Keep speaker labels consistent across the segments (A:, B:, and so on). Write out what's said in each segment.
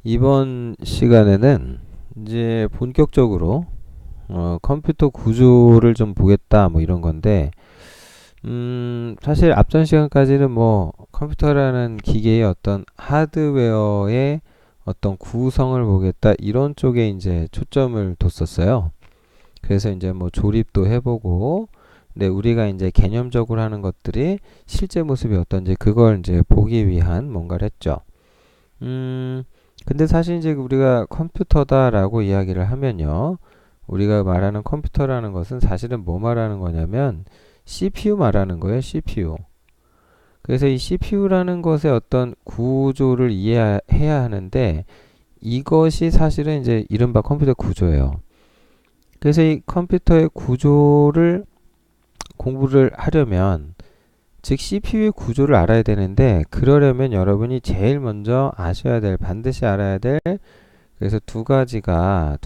A: 이번 시간에는 이제 본격적으로 컴퓨터 구조를 좀 보겠다 뭐 이런 건데 사실 앞전 시간까지는 뭐 컴퓨터라는 기계의 어떤 하드웨어의 어떤 구성을 보겠다 이런 쪽에 이제 초점을 뒀었어요. 그래서 이제 뭐 조립도 해보고 근데 우리가 이제 개념적으로 하는 것들이 실제 모습이 어떤지 그걸 이제 보기 위한 뭔가를 했죠. 음, 근데 사실 이제 우리가 컴퓨터다라고 이야기를 하면요. 우리가 말하는 컴퓨터라는 것은 사실은 뭐 말하는 거냐면 CPU 말하는 거예요, CPU. 그래서 이 CPU라는 것의 어떤 구조를 이해해야 하는데 이것이 사실은 이제 이른바 컴퓨터 구조예요. 그래서 이 컴퓨터의 구조를 공부를 하려면 즉 CPU의 구조를 알아야 되는데 그러려면 여러분이 제일 먼저 아셔야 될 반드시 알아야 될 그래서 두 가지가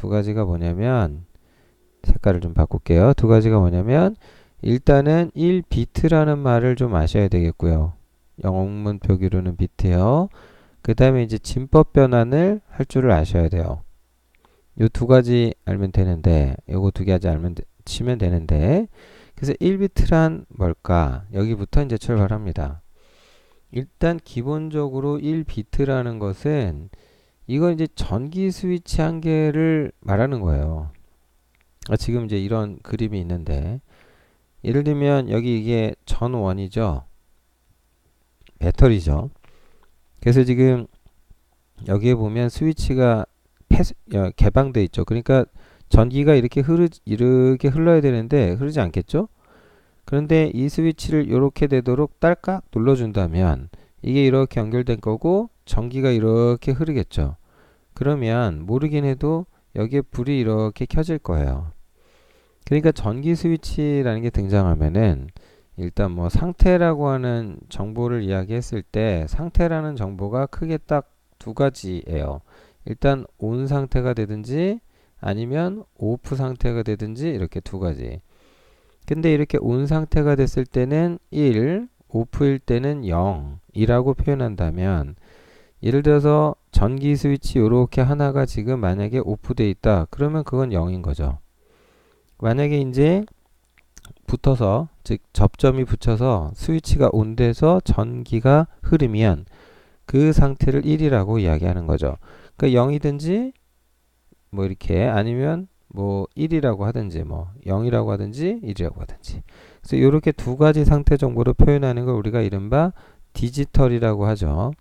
A: 뭐냐면 색깔을 좀 바꿀게요. 두 가지가 뭐냐면 일단은 1비트라는 말을 좀 아셔야 되겠고요. 영문 표기로는 비트요. 그 다음에 이제 진법 변환을 할 줄을 아셔야 돼요. 요 두 가지 알면 되는데 요거 두 가지 알면 치면 되는데 그래서 1비트란 뭘까? 여기부터 이제 출발합니다. 일단 기본적으로 1비트라는 것은 이건 이제 전기 스위치 한 개를 말하는 거예요. 지금 이제 이런 그림이 있는데 예를 들면 여기 이게 전원이죠. 배터리죠. 그래서 지금 여기에 보면 스위치가 개방돼 있죠. 그러니까 전기가 이렇게 흘러야 되는데 흐르지 않겠죠? 그런데 이 스위치를 이렇게 되도록 딸깍 눌러준다면 이게 이렇게 연결된 거고 전기가 이렇게 흐르겠죠. 그러면 모르긴 해도 여기에 불이 이렇게 켜질 거예요. 그러니까 전기 스위치라는 게 등장하면은 일단 뭐 상태라고 하는 정보를 이야기했을 때 상태라는 정보가 크게 딱 두 가지예요. 일단 온 상태가 되든지 아니면 오프 상태가 되든지 이렇게 두 가지. 근데 이렇게 온 상태가 됐을 때는 1, 오프일 때는 0이라고 표현한다면 예를 들어서 전기 스위치 요렇게 하나가 지금 만약에 오프돼 있다. 그러면 그건 0인 거죠. 만약에 이제 붙어서 즉 접점이 붙여서 스위치가 온돼서 전기가 흐르면 그 상태를 1이라고 이야기하는 거죠. 그러니까 0이든지 뭐 이렇게 아니면 뭐 1이라고 하든지 뭐 0이라고 하든지 1이라고 하든지 그래서 이렇게 두 가지 상태 정보를 표현하는 걸 우리가 이른바 디지털이라고 하죠.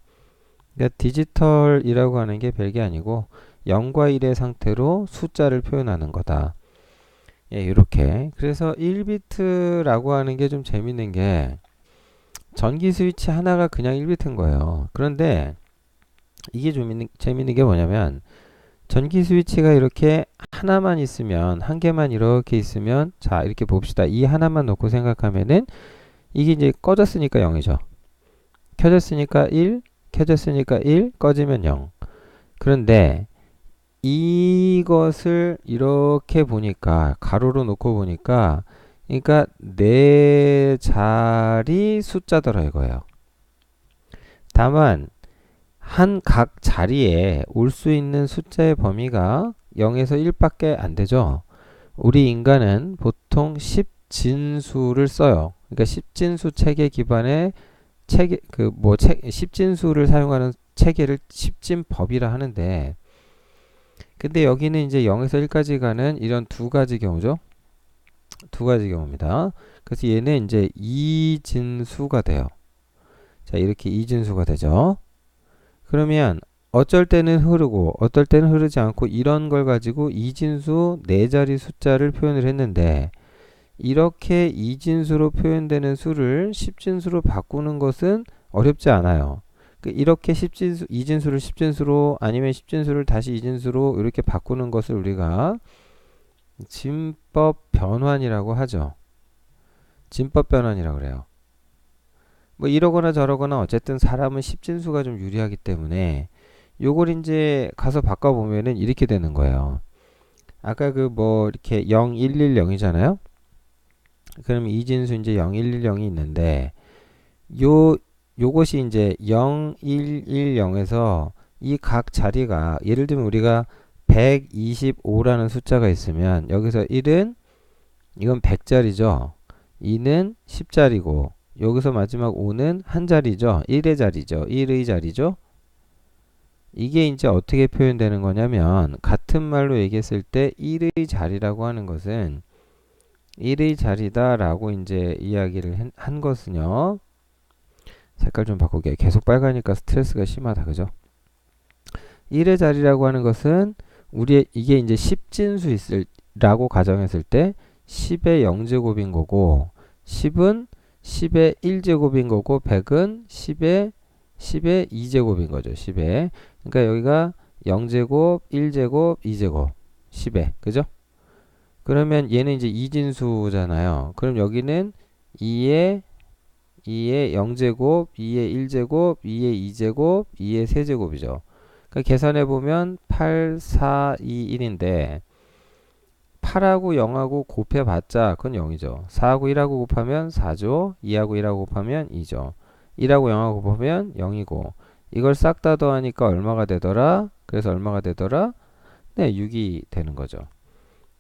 A: 그러니까 디지털이라고 하는 게 별게 아니고 0과 1의 상태로 숫자를 표현하는 거다. 예, 이렇게. 그래서 1비트라고 하는 게 좀 재밌는 게 전기 스위치 하나가 그냥 1비트인 거예요. 그런데 이게 좀 재밌는 게 뭐냐면 전기 스위치가 이렇게 하나만 있으면 한 개만 이렇게 있으면 자 이렇게 봅시다. 이 하나만 놓고 생각하면은 이게 이제 꺼졌으니까 0이죠. 켜졌으니까 1, 켜졌으니까 1, 꺼지면 0. 그런데 이것을 이렇게 보니까 가로로 놓고 보니까 그러니까 네 자리 숫자더라 이거예요. 다만 한 각 자리에 올 수 있는 숫자의 범위가 0에서 1밖에 안 되죠. 우리 인간은 보통 10진수를 써요. 그러니까 10진수 체계 기반의 십진수를 사용하는 체계를 십진법이라 하는데 근데 여기는 이제 0에서 1까지 가는 이런 두 가지 경우죠. 두 가지 경우입니다. 그래서 얘는 이제 이진수가 돼요. 자, 이렇게 이진수가 되죠. 그러면 어쩔 때는 흐르고 어떨 때는 흐르지 않고 이런 걸 가지고 이진수 네 자리 숫자를 표현을 했는데 이렇게 이진수로 표현되는 수를 십진수로 바꾸는 것은 어렵지 않아요. 이렇게 이진수를 십진수로 아니면 십진수를 다시 이진수로 이렇게 바꾸는 것을 우리가 진법 변환이라고 하죠. 진법 변환이라고 그래요. 뭐 이러거나 저러거나 어쨌든 사람은 십진수가 좀 유리하기 때문에 요걸 이제 가서 바꿔보면은 이렇게 되는 거예요. 아까 그 뭐 이렇게 0, 1, 1, 0이잖아요. 그럼 이진수 이제 0, 1, 1, 0이 있는데 요것이 이제 0, 1, 1, 0에서 이 각 자리가 예를 들면 우리가 125라는 숫자가 있으면 여기서 1은 이건 100자리죠. 2는 10자리고 여기서 마지막 5는 한 자리죠. 1의 자리죠. 1의 자리죠. 이게 이제 어떻게 표현되는 거냐면 같은 말로 얘기했을 때 1의 자리라고 하는 것은 1의 자리다라고 이제 이야기를 한 것은요. 색깔 좀 바꾸게. 계속 빨가니까 스트레스가 심하다. 그죠? 1의 자리라고 하는 것은 우리의 이게 이제 10진수 있을라고 가정했을 때 10의 0제곱인 거고 10은 10의 1제곱인 거고 100은 10의 2제곱인 거죠. 10의. 그러니까 여기가 0제곱, 1제곱, 2제곱, 10의. 그죠? 그러면 얘는 이제 이진수잖아요. 그럼 여기는 2의 0제곱, 2의 1제곱, 2의 2제곱, 2의 세제곱이죠. 그러니까 계산해 보면 8, 4, 2, 1인데 8하고 0하고 곱해봤자 그건 0이죠. 4하고 1하고 곱하면 4죠. 2하고 1하고 곱하면 2죠. 1하고 0하고 곱하면 0이고 이걸 싹 다 더하니까 얼마가 되더라? 그래서 얼마가 되더라? 네, 6이 되는 거죠.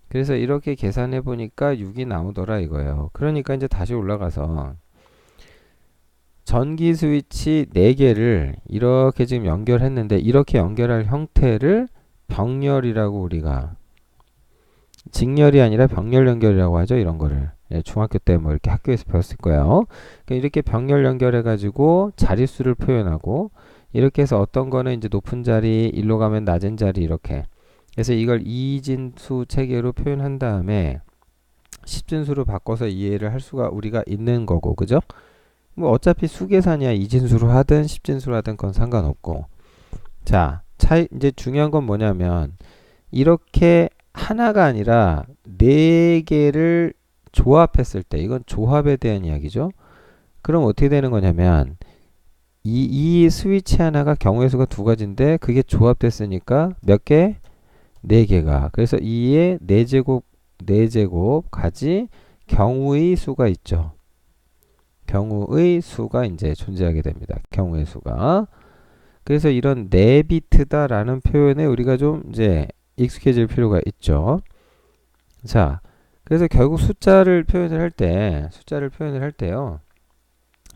A: 그래서 이렇게 계산해 보니까 6이 나오더라 이거예요. 그러니까 이제 다시 올라가서 전기 스위치 4개를 이렇게 지금 연결했는데 이렇게 연결할 형태를 병렬이라고 우리가 직렬이 아니라 병렬 연결이라고 하죠. 이런 거를. 예, 중학교 때 뭐 이렇게 학교에서 배웠을 거예요. 그러니까 이렇게 병렬 연결해 가지고 자릿수를 표현하고 이렇게 해서 어떤 거는 이제 높은 자리, 일로 가면 낮은 자리 이렇게. 그래서 이걸 이진수 체계로 표현한 다음에 10진수로 바꿔서 이해를 할 수가 우리가 있는 거고. 그죠? 뭐 어차피 수계산이야. 이진수로 하든 10진수로 하든 그건 상관없고. 자, 차이 이제 중요한 건 뭐냐면 이렇게 하나가 아니라 네 개를 조합했을 때 이건 조합에 대한 이야기죠. 그럼 어떻게 되는 거냐면 이 스위치 하나가 경우의 수가 두 가지인데 그게 조합됐으니까 몇 개? 네 개가. 그래서 2의 4제곱 가지 경우의 수가 있죠. 경우의 수가 이제 존재하게 됩니다. 경우의 수가. 그래서 이런 4비트다라는 표현에 우리가 좀 이제 익숙해질 필요가 있죠. 자, 그래서 결국 숫자를 표현을 할 때요.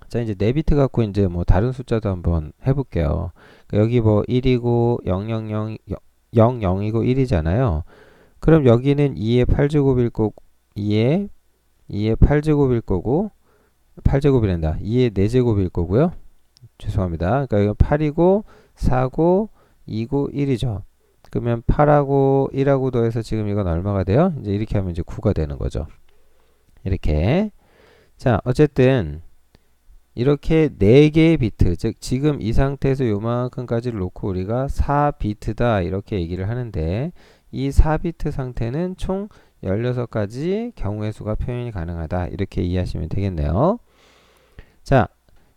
A: 자, 이제 4비트 갖고 이제 뭐 다른 숫자도 한번 해볼게요. 그러니까 여기 뭐 1이고 0이고 1이잖아요. 그럼 여기는 2의 8제곱일 거고 2의 8제곱일 거고 8제곱이란다. 2의 4제곱일 거고요. 죄송합니다. 그러니까 이건 8이고 4고 2고 1이죠. 그러면 8하고 1하고 더해서 지금 이건 얼마가 돼요? 이제 이렇게 하면 이제 9가 되는 거죠. 이렇게. 자, 어쨌든 이렇게 4개의 비트, 즉 지금 이 상태에서 요만큼까지를 놓고 우리가 4비트다 이렇게 얘기를 하는데 이 4비트 상태는 총 16가지 경우의 수가 표현이 가능하다 이렇게 이해하시면 되겠네요. 자,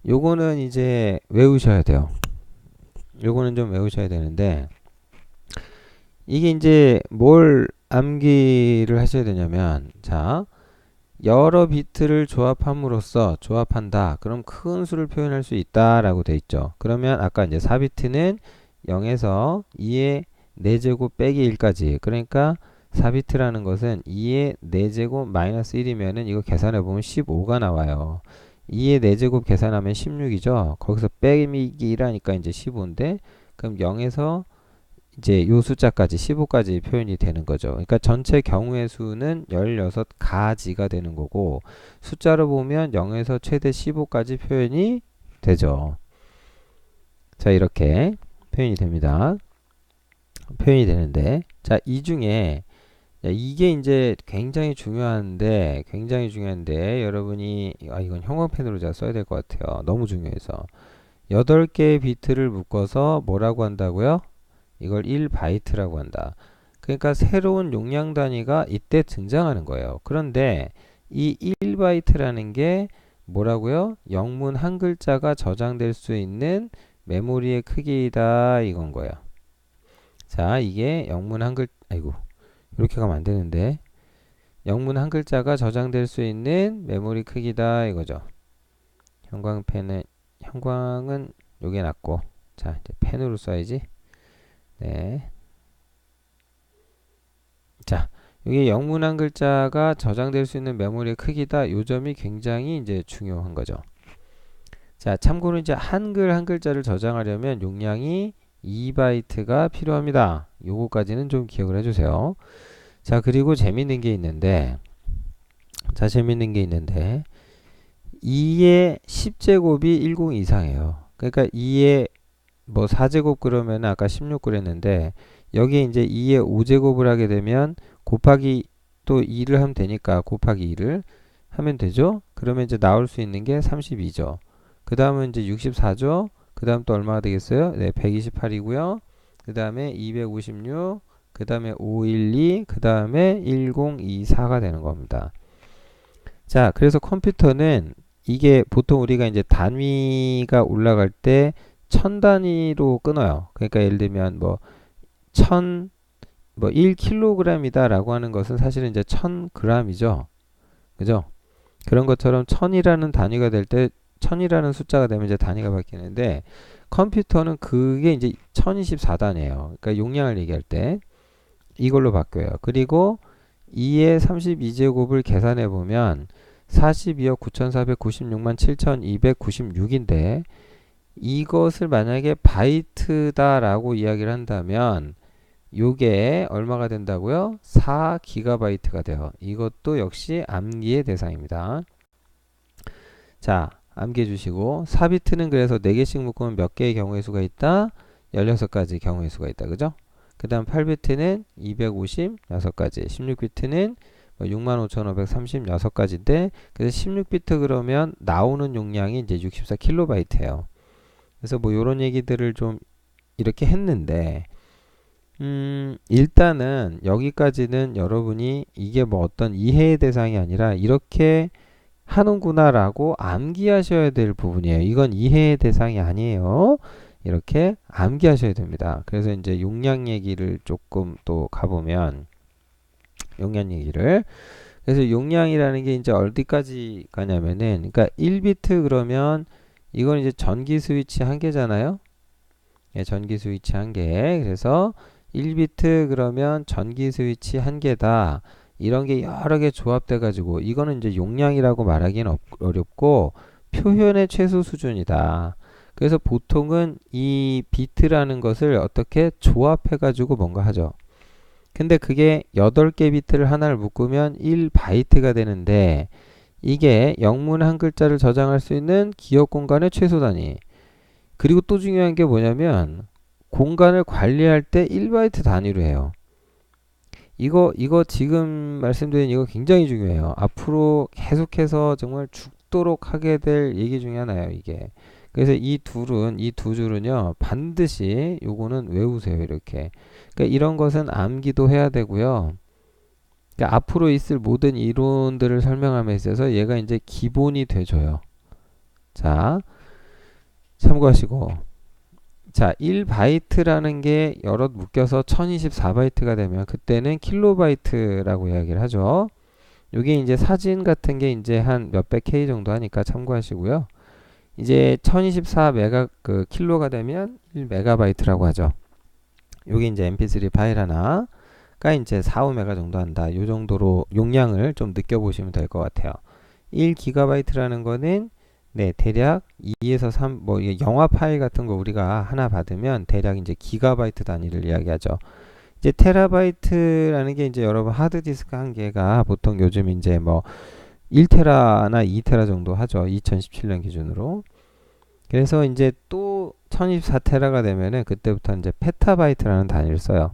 A: 요거는 이제 외우셔야 돼요. 요거는 좀 외우셔야 되는데 이게 이제 뭘 암기를 하셔야 되냐면 자, 여러 비트를 조합한다. 그럼 큰 수를 표현할 수 있다라고 돼 있죠. 그러면 아까 이제 4비트는 0에서 2의 4제곱 빼기 1까지. 그러니까 4비트라는 것은 2의 4제곱 마이너스 1이면은 이거 계산해 보면 15가 나와요. 2의 4제곱 계산하면 16이죠. 거기서 빼기 1하니까 이제 15인데 그럼 0에서 이제 요 숫자까지 15까지 표현이 되는 거죠. 그러니까 전체 경우의 수는 16가지가 되는 거고 숫자로 보면 0에서 최대 15까지 표현이 되죠. 자, 이렇게 표현이 됩니다. 표현이 되는데 자, 이 중에 이게 이제 굉장히 중요한데 여러분이 이건 형광펜으로 제가 써야 될 것 같아요. 너무 중요해서 8개의 비트를 묶어서 뭐라고 한다고요? 이걸 1바이트라고 한다. 그러니까 새로운 용량 단위가 이때 등장하는 거예요. 그런데 이 1바이트라는 게 뭐라고요? 영문 한 글자가 저장될 수 있는 메모리의 크기다 이건 거예요. 자, 이게 영문 한 아이고 이렇게 가면 안 되는데 영문 한 글자가 저장될 수 있는 메모리 크기다 이거죠. 형광은 요게 낫고 자, 이제 펜으로 써야지. 네. 자, 이게 영문 한 글자가 저장될 수 있는 메모리의 크기다. 요 점이 굉장히 이제 중요한 거죠. 자, 참고로 이제 한글 한 글자를 저장하려면 용량이 2바이트가 필요합니다. 요거까지는 좀 기억을 해주세요. 자, 그리고 재밌는 게 있는데, 2의 10제곱이 10 이상이에요. 그러니까 2의 뭐 4제곱 그러면 아까 16 그랬는데, 여기에 이제 2의 5제곱을 하게 되면 곱하기 또 2를 하면 되니까 곱하기 2를 하면 되죠. 그러면 이제 나올 수 있는 게 32죠. 그 다음은 이제 64죠. 그 다음 또 얼마가 되겠어요? 네, 128이고요. 그 다음에 256, 그 다음에 512, 그 다음에 1024가 되는 겁니다. 자, 그래서 컴퓨터는 이게 보통 우리가 이제 단위가 올라갈 때 1000단위로 끊어요. 그러니까 예를 들면 뭐 1000, 뭐 1kg이다 라고 하는 것은 사실은 이제 1000g이죠. 그죠? 그런 것처럼 1000이라는 단위가 될 때 1000이라는 숫자가 되면 이제 단위가 바뀌는데 컴퓨터는 그게 이제 1024단위예요. 그러니까 용량을 얘기할 때 이걸로 바뀌어요. 그리고 2의 32제곱을 계산해 보면 42억 9496만 7296인데 이것을 만약에 바이트다라고 이야기를 한다면 요게 얼마가 된다고요? 4기가바이트가 돼요. 이것도 역시 암기의 대상입니다. 자, 암기해 주시고 4비트는 그래서 4개씩 묶으면 몇 개의 경우의 수가 있다? 16가지 경우의 수가 있다. 그죠? 그 다음 8비트는 256가지, 16비트는 65,536가지인데 그래서 16비트 그러면 나오는 용량이 이제 64kb예요. 그래서 뭐 요런 얘기들을 좀 이렇게 했는데 일단은 여기까지는 여러분이 이게 뭐 어떤 이해의 대상이 아니라 이렇게 하는구나 라고 암기하셔야 될 부분이에요. 이건 이해의 대상이 아니에요. 이렇게 암기하셔야 됩니다. 그래서 이제 용량 얘기를 조금 또 가보면 용량 얘기를 그래서 용량이라는 게 이제 어디까지 가냐면은 그러니까 1비트 그러면 이건 이제 전기 스위치 한 개잖아요. 예, 전기 스위치 한 개. 그래서 1비트 그러면 전기 스위치 한 개다. 이런 게 여러 개 조합돼 가지고 이거는 이제 용량이라고 말하기는 어렵고 표현의 최소 수준이다. 그래서 보통은 이 비트라는 것을 어떻게 조합해 가지고 뭔가 하죠. 근데 그게 8개 비트를 하나를 묶으면 1바이트가 되는데 이게 영문 한 글자를 저장할 수 있는 기억 공간의 최소 단위. 그리고 또 중요한 게 뭐냐면 공간을 관리할 때 1바이트 단위로 해요. 이거 지금 말씀드린 이거 굉장히 중요해요. 앞으로 계속해서 정말 죽도록 하게 될 얘기 중에 하나예요, 이게. 그래서 이 두 줄은요, 반드시 요거는 외우세요, 이렇게. 그러니까 이런 것은 암기도 해야 되고요. 그러니까 앞으로 있을 모든 이론들을 설명함에 있어서 얘가 이제 기본이 돼줘요. 자, 참고하시고. 자, 1바이트라는 게 여럿 묶여서 1024바이트가 되면 그때는 킬로바이트라고 이야기를 하죠. 요게 이제 사진 같은 게 이제 한 몇백 K 정도 하니까 참고하시고요. 이제 1024 메가 그 킬로가 되면 1메가바이트라고 하죠. 요게 이제 mp3 파일 하나가 이제 4, 5메가 정도 한다. 요 정도로 용량을 좀 느껴보시면 될 것 같아요. 1기가바이트라는 거는 네, 대략 2에서 3, 뭐, 영화 파일 같은 거 우리가 하나 받으면 대략 이제 기가바이트 단위를 이야기하죠. 이제 테라바이트라는 게 이제 여러분 하드디스크 한 개가 보통 요즘 이제 뭐 1테라나 2테라 정도 하죠. 2017년 기준으로. 그래서 이제 또 1024테라가 되면은 그때부터 이제 페타바이트라는 단위를 써요.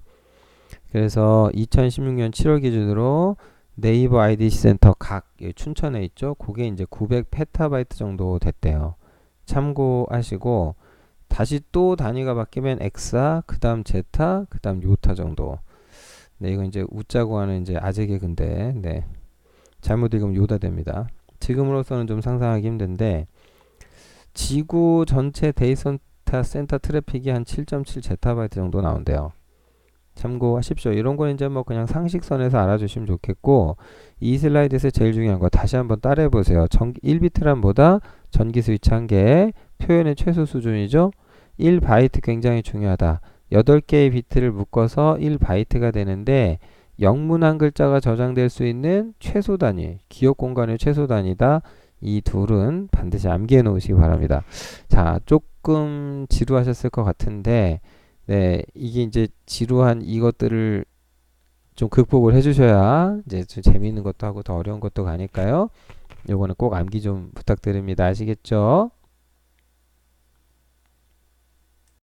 A: 그래서 2016년 7월 기준으로 네이버 IDC 센터 각 춘천에 있죠. 그게 이제 900 페타바이트 정도 됐대요. 참고하시고 다시 또 단위가 바뀌면 엑사, 그 다음 제타, 그 다음 요타 정도. 네, 이건 이제 우자고 하는 이제 아재 개그인데, 네. 잘못 읽으면 요다 됩니다. 지금으로서는 좀 상상하기 힘든데, 지구 전체 데이터 센터 트래픽이 한 7.7 제타바이트 정도 나온대요. 참고하십시오. 이런 건 이제 뭐 그냥 상식선에서 알아주시면 좋겠고 이 슬라이드에서 제일 중요한 거 다시 한번 따라해 보세요. 1비트란 뭐다? 전기 스위치 한 개, 표현의 최소 수준이죠. 1바이트 굉장히 중요하다. 8개의 비트를 묶어서 1바이트가 되는데 영문 한 글자가 저장될 수 있는 최소 단위, 기억 공간의 최소 단위다. 이 둘은 반드시 암기해 놓으시기 바랍니다. 자, 조금 지루하셨을 것 같은데, 네, 이게 이제 지루한 이것들을 좀 극복을 해주셔야 이제 좀 재미있는 것도 하고 더 어려운 것도 가니까요. 요거는 꼭 암기 좀 부탁드립니다. 아시겠죠?